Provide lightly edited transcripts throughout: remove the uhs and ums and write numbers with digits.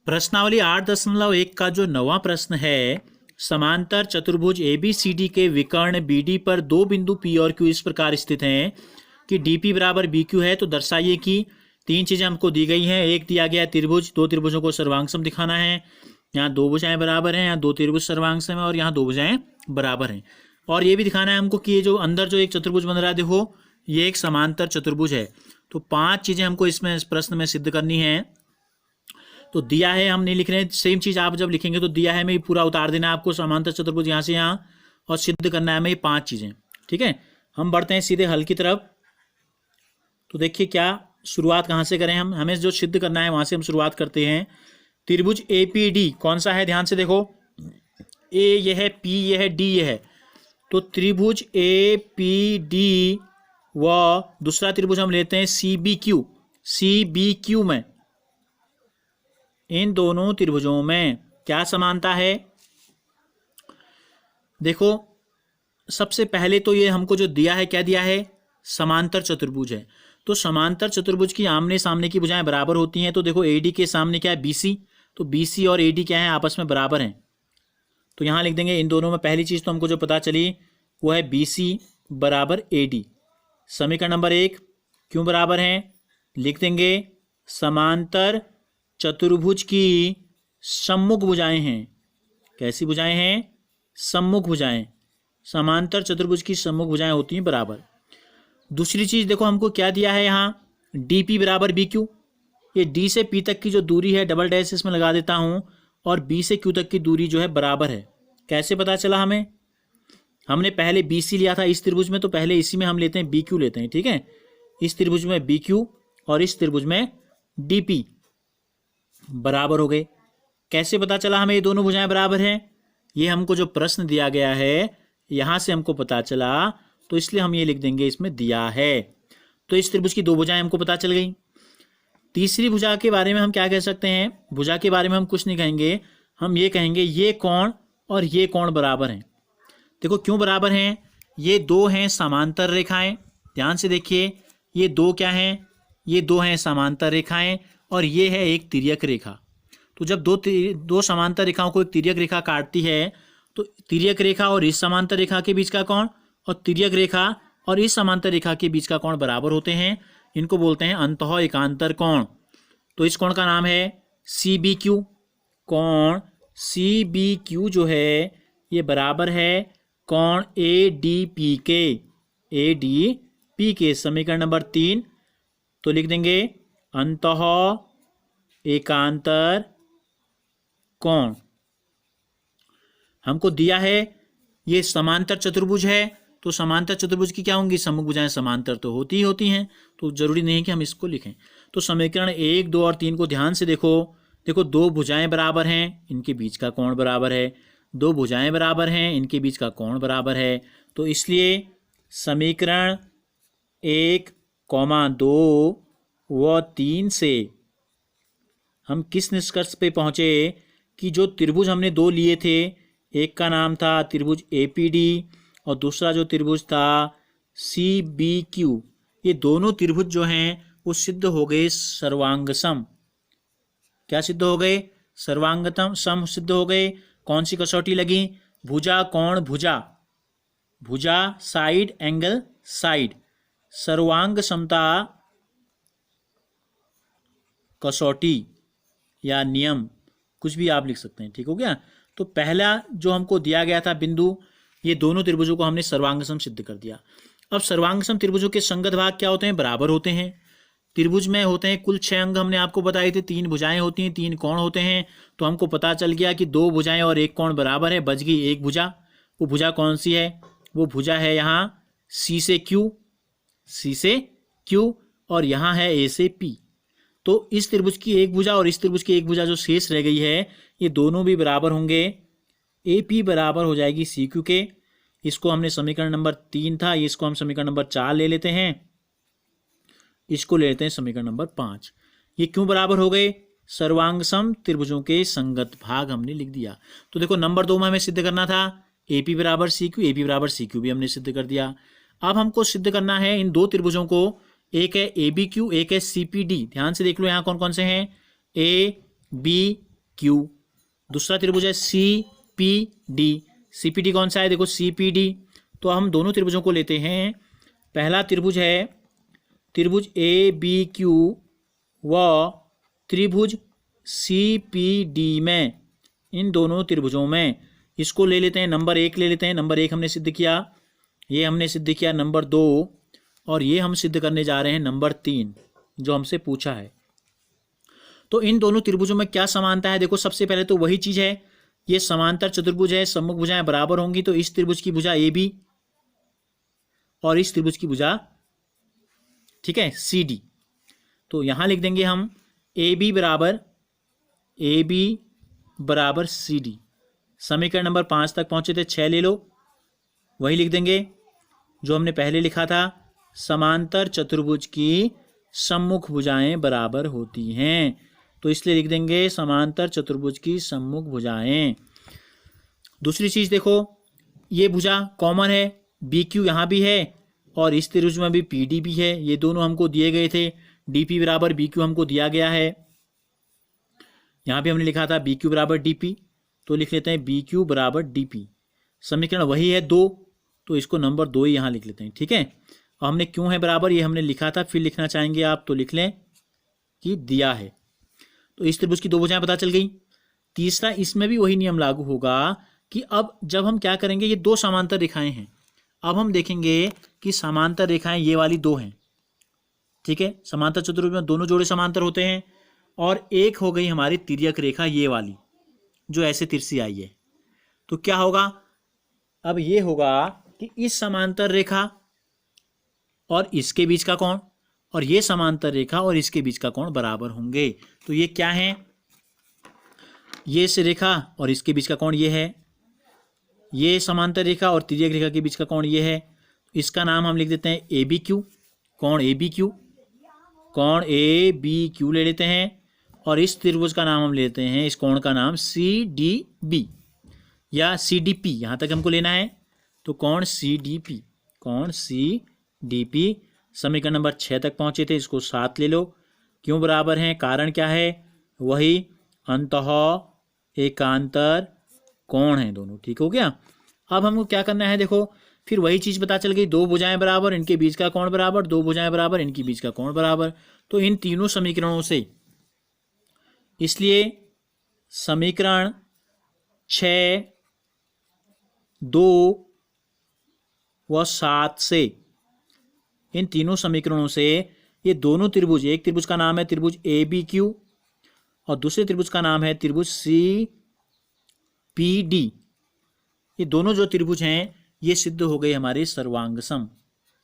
प्रश्नावली 8.1 का जो 9वां प्रश्न है, समांतर चतुर्भुज ABCD के विकर्ण BD पर दो बिंदु P और Q इस प्रकार स्थित हैं कि DP बराबर BQ है, तो दर्शाइए कि तीन चीजें हमको दी गई हैं। एक दिया गया त्रिभुज, दो त्रिभुजों को सर्वांगसम दिखाना है। यहाँ दो भुजाएं बराबर हैं, यहाँ दो त्रिभुज सर्वांगसम है और यहाँ दो भुजाएं बराबर हैं। और ये भी दिखाना है हमको कि ये जो अंदर जो एक चतुर्भुज बन रहा है, देखो ये एक समांतर चतुर्भुज है। तो पांच चीजें हमको इसमें इस प्रश्न में सिद्ध करनी है। तो दिया है, हम नहीं लिख रहे हैं, सेम चीज आप जब लिखेंगे तो दिया है में पूरा उतार देना है आपको, समांतर चतुर्भुज यहाँ से यहाँ, और सिद्ध करना है हमें ये पांच चीजें। ठीक है, हम बढ़ते हैं सीधे हल की तरफ। तो देखिए क्या शुरुआत कहाँ से करें, हमें जो सिद्ध करना है वहां से हम शुरुआत करते हैं। त्रिभुज APD कौन सा है, ध्यान से देखो, A ये है, P ये है, D ये है। तो त्रिभुज APD व दूसरा त्रिभुज हम लेते हैं CBQ में, इन दोनों त्रिभुजों में क्या समानता है। देखो सबसे पहले तो ये हमको जो दिया है, क्या दिया है, समांतर चतुर्भुज है। तो समांतर चतुर्भुज की आमने सामने की भुजाएं बराबर होती हैं। तो देखो AD के सामने क्या है, BC, तो BC और AD क्या है, आपस में बराबर हैं। तो यहां लिख देंगे इन दोनों में पहली चीज तो हमको जो पता चली वो है BC बराबर AD। समीकरण नंबर 1 क्यों बराबर हैं, लिख देंगे समांतर चतुर्भुज की सम्मुख भुजाएं हैं। कैसी भुजाएं हैं, सम्मुख भुजाएं। समांतर चतुर्भुज की सम्मुख भुजाएं होती हैं बराबर। दूसरी चीज देखो हमको क्या दिया है, यहाँ DP बराबर BQ। ये D से P तक की जो दूरी है, डबल डैश इसमें लगा देता हूं, और B से Q तक की दूरी जो है बराबर है। कैसे पता चला हमें, हमने पहले BC लिया था इस त्रिभुज में, तो पहले इसी में हम लेते हैं BQ लेते हैं। ठीक है, इस त्रिभुज में BQ और इस त्रिभुज में DP बराबर हो गए। कैसे पता चला हमें ये दोनों भुजाएं बराबर हैं, ये हमको जो प्रश्न दिया गया है यहां से हमको पता चला, तो इसलिए हम ये लिख देंगे इसमें दिया है। तो इस त्रिभुज की दो भुजाएं हमको पता चल गई। तीसरी भुजा के बारे में हम क्या कह सकते हैं, भुजा के बारे में हम कुछ नहीं कहेंगे, हम ये कहेंगे ये कोण और ये कोण बराबर हैं। देखो क्यों बराबर हैं, ये दो हैं समांतर रेखाएं, ध्यान से देखिए, ये दो क्या हैं, ये दो हैं समांतर रेखाएं, और ये है एक तिर्यक रेखा। तो जब दो समांतर रेखाओं को एक तिर्यक रेखा काटती है, तो तिर्यक रेखा और इस समांतर रेखा के बीच का कोण और तिर्यक रेखा और इस समांतर रेखा के बीच का कोण बराबर होते हैं। इनको बोलते हैं अंतः एकांतर कोण। तो इस कोण का नाम है CBQ। कोण CBQ जो है ये बराबर है कोण ADP के। समीकरण नंबर 3 तो लिख देंगे अंतः एकांतर कोण। हमको दिया है ये समांतर चतुर्भुज है, तो समांतर चतुर्भुज की क्या होंगी, सम्मुख भुजाएं समांतर तो होती ही होती हैं, तो जरूरी नहीं है कि हम इसको लिखें। तो समीकरण 1, 2 और 3 को ध्यान से देखो। देखो दो भुजाएं बराबर हैं, इनके बीच का कोण बराबर है, दो भुजाएं बराबर हैं, इनके बीच का कोण बराबर है। तो इसलिए समीकरण 1, 2 व 3 से हम किस निष्कर्ष पे पहुंचे कि जो त्रिभुज हमने दो लिए थे, एक का नाम था त्रिभुज APD और दूसरा जो त्रिभुज था CBQ, ये दोनों त्रिभुज जो हैं वो सिद्ध हो गए सर्वांगसम। क्या सिद्ध हो गए, सर्वांगतम सम सिद्ध हो गए। कौन सी कसौटी लगी, भुजा कोण भुजा, भुजा साइड एंगल साइड, सर्वांग समता कसौटी या नियम, कुछ भी आप लिख सकते हैं। ठीक हो गया। तो पहला जो हमको दिया गया था बिंदु, ये दोनों त्रिभुजों को हमने सर्वांगसम सिद्ध कर दिया। अब सर्वांगसम त्रिभुजों के संगत भाग क्या होते हैं, बराबर होते हैं। त्रिभुज में होते हैं कुल 6 अंग, हमने आपको बताए थे, 3 भुजाएं होती हैं, 3 कोण होते हैं। तो हमको पता चल गया कि 2 भुजाएं और 1 कोण बराबर है, बच गई एक भुजा। वो भुजा कौन सी है, वो भुजा है यहाँ C से Q और यहाँ है A से P। तो इस त्रिभुज की एक भुजा और इस त्रिभुज की एक भुजा जो शेष रह गई है, ये दोनों भी बराबर होंगे। AP बराबर हो जाएगी CQ के। इसको हमने समीकरण नंबर 3 था, इसको हम समीकरण नंबर 4 ले लेते हैं, इसको ले लेते हैं समीकरण नंबर 5। ये क्यों बराबर हो गए, सर्वांगसम त्रिभुजों के संगत भाग हमने लिख दिया। तो देखो नंबर 2 में हमें सिद्ध करना था AP बराबर CQ भी हमने सिद्ध कर दिया। अब हमको सिद्ध करना है इन दो त्रिभुजों को, एक है ABQ, एक है CPD। ध्यान से देख लो यहाँ कौन कौन से हैं, A, B, क्यू। दूसरा त्रिभुज है C P D. C P D कौन सा है, देखो सी पी डी। तो हम दोनों त्रिभुजों को लेते हैं। पहला त्रिभुज है त्रिभुज ए बी क्यू व त्रिभुज सी पी डी में, इन दोनों त्रिभुजों में इसको ले लेते हैं, नंबर 1 ले लेते हैं। नंबर 1 हमने सिद्ध किया, ये हमने सिद्ध किया नंबर 2, और ये हम सिद्ध करने जा रहे हैं नंबर 3 जो हमसे पूछा है। तो इन दोनों त्रिभुजों में क्या समानता है, देखो सबसे पहले तो वही चीज है, ये समांतर चतुर्भुज है, सम्मुख भुजाएं बराबर होंगी, तो इस त्रिभुज की भुजा ए बी और इस त्रिभुज की भुजा, ठीक है, सी डी। तो यहां लिख देंगे हम ए बी बराबर सी डी। समीकरण नंबर 5 तक पहुंचे थे, 6 ले लो, वही लिख देंगे जो हमने पहले लिखा था, समांतर चतुर्भुज की सम्मुख भुजाएं बराबर होती हैं, तो इसलिए लिख देंगे समांतर चतुर्भुज की सम्मुख भुजाएं। दूसरी चीज देखो, ये भुजा कॉमन है, बी क्यू यहाँ भी है और इस त्रिभुज में भी पी डी भी है, ये दोनों हमको दिए गए थे, डी पी बराबर बी क्यू हमको दिया गया है। यहाँ पे हमने लिखा था बी क्यू बराबर डी पी, तो लिख लेते हैं बी क्यू बराबर डी पी। समीकरण वही है 2, तो इसको नंबर 2 ही यहाँ लिख लेते हैं, ठीक है। और हमने क्यों है बराबर, ये हमने लिखा था, फिर लिखना चाहेंगे आप तो लिख लें कि दिया है। तो इस त्रिभुज की 2 भुजाएं पता चल गई। तीसरा, इसमें भी वही नियम लागू होगा कि अब जब हम क्या करेंगे, ये 2 समांतर रेखाएं हैं, अब हम देखेंगे कि समांतर रेखाएं ये वाली 2 हैं, ठीक है। समांतर चतुर्भुज में दोनों जोड़े समांतर होते हैं, और एक हो गई हमारी तिर्यक रेखा ये वाली जो ऐसे तिरछी आई है। तो क्या होगा, अब ये होगा कि इस समांतर रेखा और इसके बीच का कोण और ये समांतर रेखा और इसके बीच का कोण बराबर होंगे। तो ये क्या है, ये से रेखा और इसके बीच का कोण ये है, ये समांतर रेखा और तिर्यक रेखा के बीच का कोण ये है। इसका नाम हम लिख देते हैं ए बी क्यू, कोण ए बी क्यू, कोण ए बी क्यू ले लेते हैं। और इस त्रिभुज का नाम हम लेते हैं, इस कोण का नाम सी डी बी या सी डी पी, यहाँ तक हमको लेना है। तो कोण सी डी पी, कोण सी डी पी। समीकरण नंबर 6 तक पहुंचे थे, इसको 7 ले लो। क्यों बराबर हैं, कारण क्या है, वही अंतः एकांतर कोण है दोनों, ठीक हो गया। अब हमको क्या करना है, देखो फिर वही चीज पता चल गई, 2 भुजाएं बराबर, इनके बीच का कोण बराबर, 2 भुजाएं बराबर, इनके बीच का कोण बराबर। तो इन तीनों समीकरणों से, इसलिए समीकरण 6, 2 व 7 से, इन तीनों समीकरणों से ये दोनों त्रिभुज, एक त्रिभुज का नाम है त्रिभुज ए बी क्यू और दूसरे त्रिभुज का नाम है त्रिभुज सी पी डी, ये दोनों जो त्रिभुज हैं ये सिद्ध हो गए हमारे सर्वांगसम।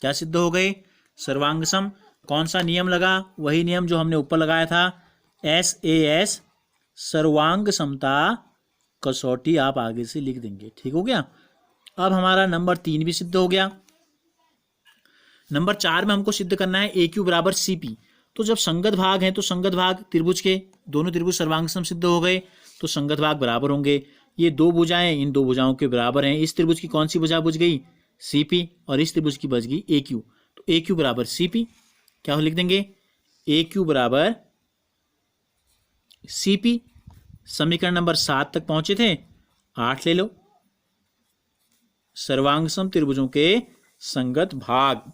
क्या सिद्ध हो गए, सर्वांगसम। कौन सा नियम लगा, वही नियम जो हमने ऊपर लगाया था, SAS सर्वांग समता कसौटी, आप आगे से लिख देंगे, ठीक हो गया। अब हमारा नंबर 3 भी सिद्ध हो गया। नंबर 4 में हमको सिद्ध करना है ए क्यू बराबर सी पी। तो जब संगत भाग हैं तो संगत भाग त्रिभुज के, दोनों त्रिभुज सर्वांगसम सिद्ध हो गए, तो संगत भाग बराबर होंगे। ये 2 भुजाएं इन 2 भुजाओं के बराबर हैं। इस त्रिभुज की कौन सी भुजा बुझ गई, सी पी, और इस त्रिभुज की बच गई ए क्यू। तो ए क्यू बराबर सी पी, क्या लिख देंगे, ए क्यू बराबर सी पी। समीकरण नंबर 7 तक पहुंचे थे, 8 ले लो, सर्वांगसम त्रिभुजों के संगत भाग।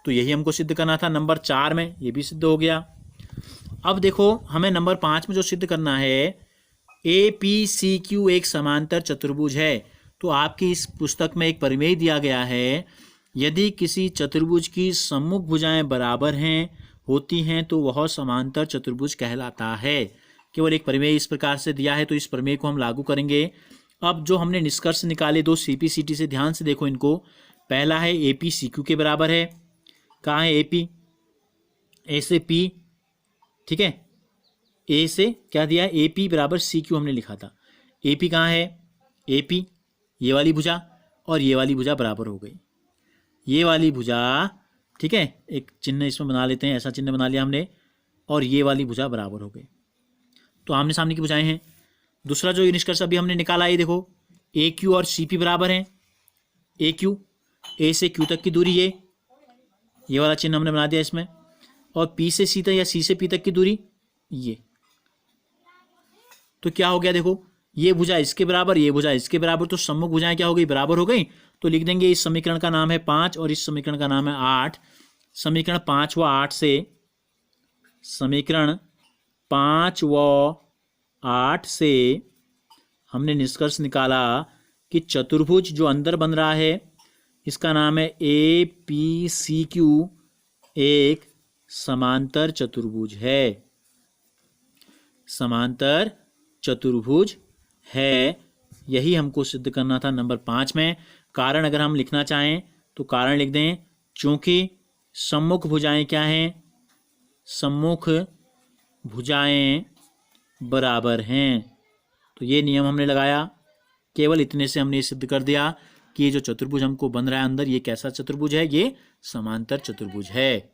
तो यही हमको सिद्ध करना था नंबर 4 में, ये भी सिद्ध हो गया। अब देखो हमें नंबर 5 में जो सिद्ध करना है, ए पी सी क्यू एक समांतर चतुर्भुज है। तो आपकी इस पुस्तक में एक प्रमेय दिया गया है, यदि किसी चतुर्भुज की सम्मुख भुजाएं बराबर हैं होती हैं तो वह समांतर चतुर्भुज कहलाता है। केवल एक प्रमेय इस प्रकार से दिया है, तो इस प्रमेय को हम लागू करेंगे। अब जो हमने निष्कर्ष निकाले 2 CP CT से, ध्यान से देखो इनको। पहला है AP CQ के बराबर है, कहाँ है AP, ए से P, ठीक है, ए से क्या दिया है, AP बराबर CQ हमने लिखा था। AP कहाँ है, AP ये वाली भुजा और ये वाली भुजा बराबर हो गई, ये वाली भुजा, ठीक है, एक चिन्ह इसमें बना लेते हैं, ऐसा चिन्ह बना लिया हमने, और ये वाली भुजा बराबर हो गई। तो आमने सामने की भुजाएं हैं। दूसरा जो निष्कर्ष अभी हमने निकाला, ये देखो ए क्यू और सी पी बराबर हैं। ए क्यू, ए से क्यू तक की दूरी ये वाला चिन्ह हमने बना दिया इसमें, और पी से सी तक या सी से पी तक की दूरी ये, तो क्या हो गया देखो, ये भुजा इसके बराबर, ये भुजा इसके बराबर, तो सम्मुख भुजाएं क्या हो गई, बराबर हो गई। तो लिख देंगे इस समीकरण का नाम है 5 और इस समीकरण का नाम है 8। समीकरण 5 व 8 से, समीकरण 5 व 8 से हमने निष्कर्ष निकाला कि चतुर्भुज जो अंदर बन रहा है इसका नाम है APCQ, एक समांतर चतुर्भुज है, समांतर चतुर्भुज है। यही हमको सिद्ध करना था नंबर 5 में। कारण अगर हम लिखना चाहें तो कारण लिख दें, चूंकि सम्मुख भुजाएं क्या हैं, सम्मुख भुजाएं बराबर हैं। तो ये नियम हमने लगाया, केवल इतने से हमने ये सिद्ध कर दिया कि ये जो चतुर्भुज हमको बन रहा है अंदर, ये कैसा चतुर्भुज है, ये समांतर चतुर्भुज है।